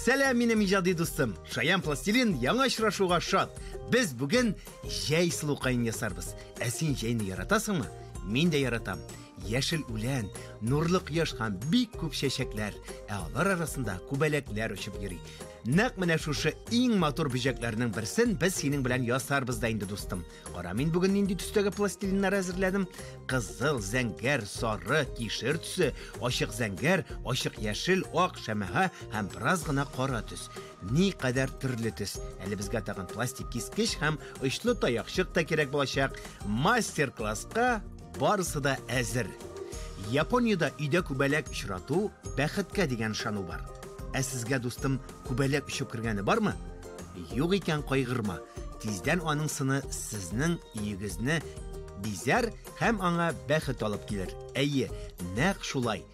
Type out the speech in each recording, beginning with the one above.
Сәлем минем иҗади дустым. Шаян пластилин яңа очрашуга шат. Без бүген җәй сылукайын ясарбыз. Ә син җәйне яратасыңмы? Мин дә яратам. Яшел үлән, нурлы кояш һәм бик күп чәчәкләр, ә алар арасында күбәләкләр очып йөри. Нәкъ менә шушы иң матур бөҗәкләрнең берсен без синең белән ясарбыз да инде дустым. Кара, мин бүген нинди төстәге пластилиннар әзерләдем? Кызыл, зәңгәр, сары, кишер төсе, ачык зәңгәр, ачык яшел, ак, шәмәһә һәм бераз гына кара төс. Ни кадәр төрле төс. Әле безгә тагын пластик кискеч һәм очлы таякчык та кирәк булачак. Мастер-класска барысы да әзер. Япониядә өйдә күбәләк очрату бәхеткә дигән ышану бар. Ә сезгә дустым күбәләк очып кергәне бармы? Юк икән кайгырма. Тиздән аның сыны сезнең өегезне бизәр һәм аңа бәхет алып килер. Әйе, нәкъ шулай.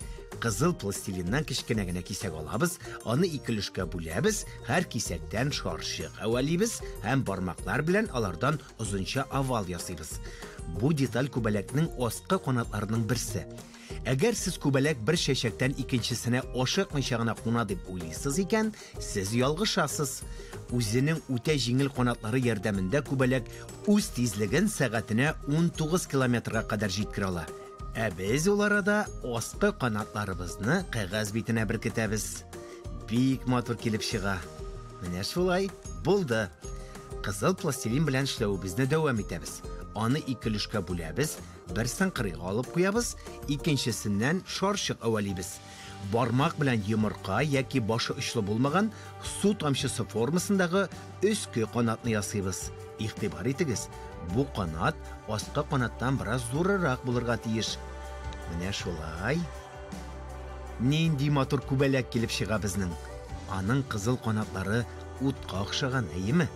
Кызыл пластилиннан кечкенә генә кисәк алабыз, аны ике өлешкә бүләбез, һәр кисәктән шарчык әвәлибез һәм бармаклар белән алардан озынча овал ясыйбыз. Бу деталь күбәләкнең аскы канатларының берсе. Әгәр сез күбәләк бер чәчәктән икенчесенә ашыкмыйча гына куна дип уйлыйсыз икән, сез ялгышасыз. Үзенең үтә җиңел канатлары ярдәмендә күбәләк үз тизлеген сәгатенә 19 километрга кадәр җиткерә ала. Ә без ул арада аскы канатларыбызны кәгазь битенә беркетәбез. Бик матур килеп чыга. Менә шулай булды. Кызыл пластилин белән эшләүебезне дәвам итәбез. Аны ике өлешкә бүләбез, берсен кырыйга алып куябыз, икенчесеннән шарчык әвәлибез. Бармак белән йомырка яки башы очлы булмаган су тамчысы формасындагы өске канатны ясыйбыз. Игътибар итегез, бу канат аскы канаттан бераз зуррак булырга тиеш. Менә шулай. Нинди матур күбәләк килеп чыга безнең. Аның кызыл канатлары утка охшаган, әйеме?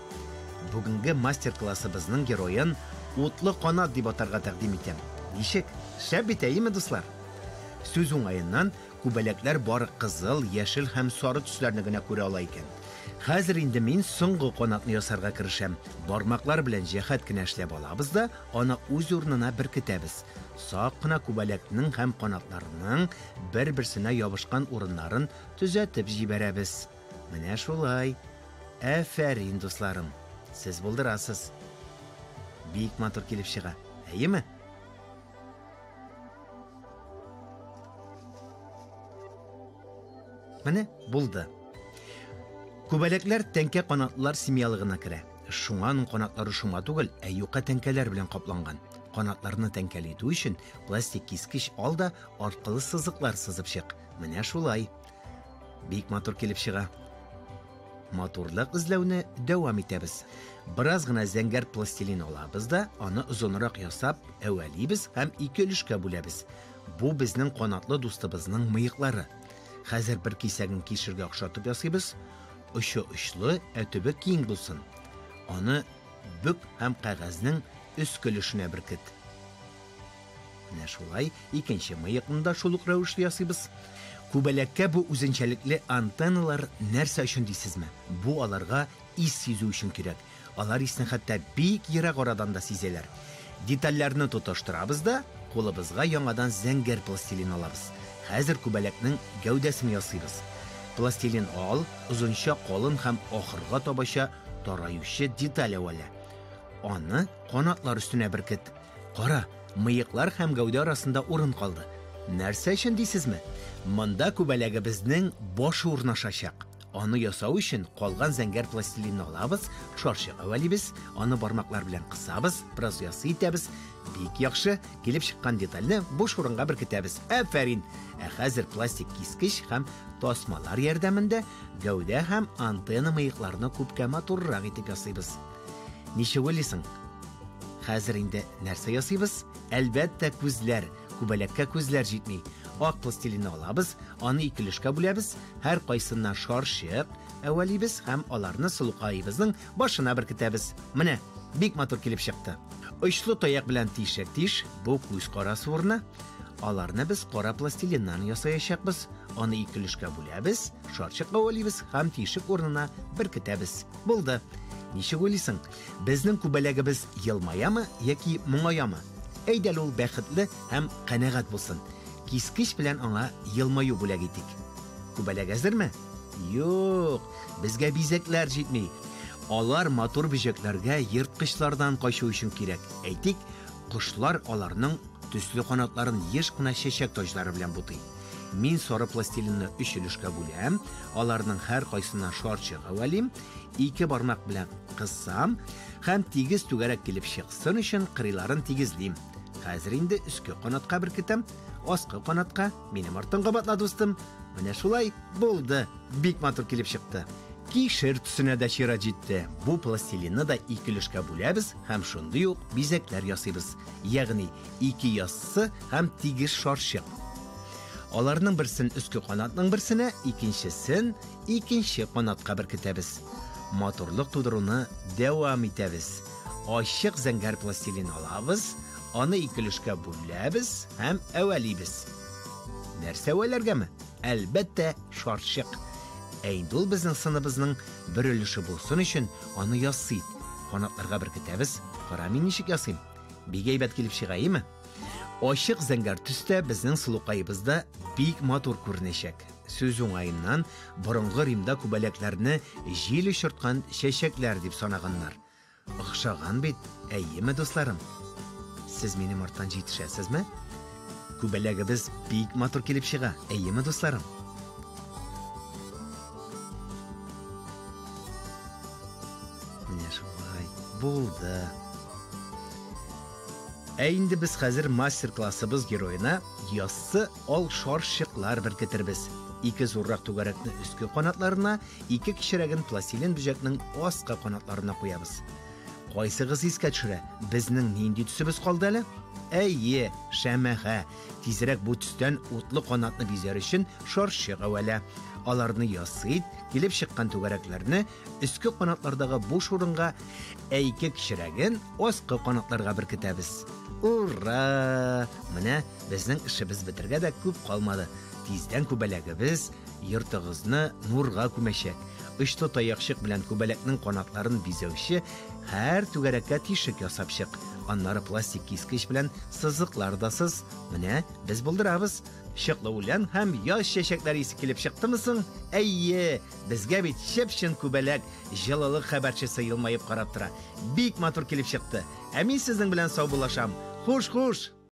Бүгенге мастер-классыбызның героен утлы канат дип атарга тәкъдим итәм. Ничек? Шәп бит, әйеме дуслар? Сүз уңаеннан күбәләкләр бары кызыл, яшел һәм сары төсләрне генә күрә ала икән. Хәзер инде мин соңгы канатны ясарга керешәм. Бармаклар белән җәһәт кенә эшләп алабыз да, аны үз урынына беркетәбез. Сак кына күбәләкнең һәм канатларының бер-берсенә ябышкан урыннарын төзәтеп җибәрәбез. Менә шулай. Афәрин дусларым. Сез булдырасыз. Бик матур килеп чыга. Әйеме? Менә булды. Күбәләкләр тәнкә канатлылар семьялыгына керә. Шуңа аның канатлары шума түгел, ә юка тәнкәләр белән капланган. Канатларны тәнкәле итү өчен пластик кискеч ал да аркылы сызыклар сызып чык. Менә шулай. Бик матур килеп чыга. Матурлык эзләүне дәвам итәбез. Бераз гына зәңгәр пластилин алабыз да, аны озынрак ясап, әвәлибез һәм ике өлешкә бүләбез. Бу безнең канатлы дустыбызның мыеклары. Хәзер бер кисәген кишергә охшатып ясыйбыз. Очы очлы, ә төбе киң булсын. Аны бүк һәм кәгазьнең өске өлешенә беркет. Менә шулай икенче мыекны да шул ук рәвешле ясыйбыз. Күбәләккә бу үзенчәлекле антенналар нәрсә өчен дисезме? Бу аларга ис сизү өчен кирәк. Алар исне хәтта бик ерак арадан да сизәләр. Детальләрне тоташтырабыз да, кулыбызга яңадан зәңгәр пластилин алабыз. Хәзер күбәләкнең гәүдәсен ясыйбыз. Пластилин ал, озынча, калын һәм ахырга табача тараючы деталь әвәлә. Аны канатлар өстенә беркет. Кара, мыеклар һәм гәүдә арасында урын калды. Нәрсә өчен дисезме? Монда күбәләгебезнең башы урнашачак. Аны ясау өчен калган зәңгәр пластилинны алабыз, шарчык әвәлибез, аны бармаклар белән кысабыз, бераз ясый итәбез. Бик яхшы, килеп чыккан детальне буш урынга беркетәбез. Афәрин. Ә хәзер пластик кискеч һәм тасмалар ярдәмендә гәүдә һәм антенна мыекларны күпкә матуррак итеп ясыйбыз. Ничек уйлыйсың? Хәзер инде нәрсә ясыйбыз? Әлбәттә күзләр. Күбәләккә күзләр җитми. Ак пластилинны алабыз, аны ике өлешкә бүләбез, һәр кайсыннан шарчык әвәлибез һәм аларны сылукайыбызның башына беркетәбез. Менә, бик матур килеп чыкты. Очлы таяк белән тишек тиш, бу күз карасы урыны. Аларны без кара пластилиннан ясаячакбыз, аны ике өлешкә бүләбез, шарчык әвәлибез һәм тишек урынына беркетәбез. Булды. Ничек уйлыйсың? Безнең күбәләгебез елмаямы яки моңаямы? Әйдәл ул бәхетле һәм канәгать булсын. Кискеч белән аңа елмаю бүләк итик. Күбәләк әзерме? Юк, безгә бизәкләр җитми. Алар матур бизәкләргә йырткычлардан качу өчен кирәк. Әйтик, кошлар аларның төсле канатларын еш кына чәчәк таҗлары белән бутый. Мин сары пластилинны 3 өлешкә бүләм, аларның һәр кайсына шарчы гавалим, 2 бармак белән кыссам, һәм тигез түгәрәк килеп чыксын өчен кырыйларын тигезлим. Хәзер инде өске канатка беркетәм, аскы канатка, минем артынга батла дустым. Менә шулай булды. Бик матур килеп чыкты. Кишер төсенә дә чират җитте. Бу пластилинны да 2 өлешкә бүләбез һәм шундый ук бизәкләр ясыйбыз. Ягъни 2 яссы һәм тигез шарчык. Аларның берсен өске канатның берсенә, икенчесен икенче канатка беркетәбез. Матурлык тудыруны дәвам итәбез. Ачык зәңгәр пластилин алабыз, аны 2 өлешкә бүләбез һәм әвәлибез. Нәрсә әвәләргәме? Әлбәттә, шарчык. Инде ул безнең сыныбызның бер өлеше булсын өчен аны ясый. Канатларга беркетәбез. Кара, мин ничек ясыйм? Бик әйбәт килеп чыгаймы? Ачык зәңгәр төстә безнең сылукайыбызда бик матур күренәчәк. Сүз уңаеннан борынгы Римда күбәләкләрне җил очырткан чәчәкләр дип санаганнар. Охшаган бит, әйеме дусларым? Сез минем арттан җитешәсезме? Күбәләгебез бик матур килеп чыга, әйеме дусларым? Менә шулай булды. Инде без хәзер мастер-классыбыз героена яссы ал шарчыклар беркетербез. 2 зуррак түгәрәкне өске канатларына, 2 кичерәген пластилин бөҗәкнең аскы канатларына куябыз. Кайсыгыз искә төшерә? Безнең нинди төсебез калды әле? Әйе, шәмәгә. Тизрәк бу төстән утлы канатны бизәр өчен шарчык әвәлә. Аларны ясый, килеп чыккан түгәрәкләрне өске канатлардагы буш урынга, 2 кичерәген аскы канатларга беркетәбез. Ура! Менә безнең эшебез бетергә дә күп калмады. Тиздән күбәләгебез йортыгызны нурга күмәчәк. Өчтә таякчык белән күбәләкнең канатларын бизәүче һәр түгәрәккә тишек ясап чык. Аннары пластик кискеч белән сызыклар да сыз. Менә без булдырабыз. Чыклы үлән һәм яз чәчәкләре исе килеп чыктымы соң? Әйе, безгә бит чепчен күбәләк җылылык хәбәрчесе елмаеп карап тора. Бик матур килеп чыкты. Ә мин сезнең белән сау булашам. Хуш-хуш!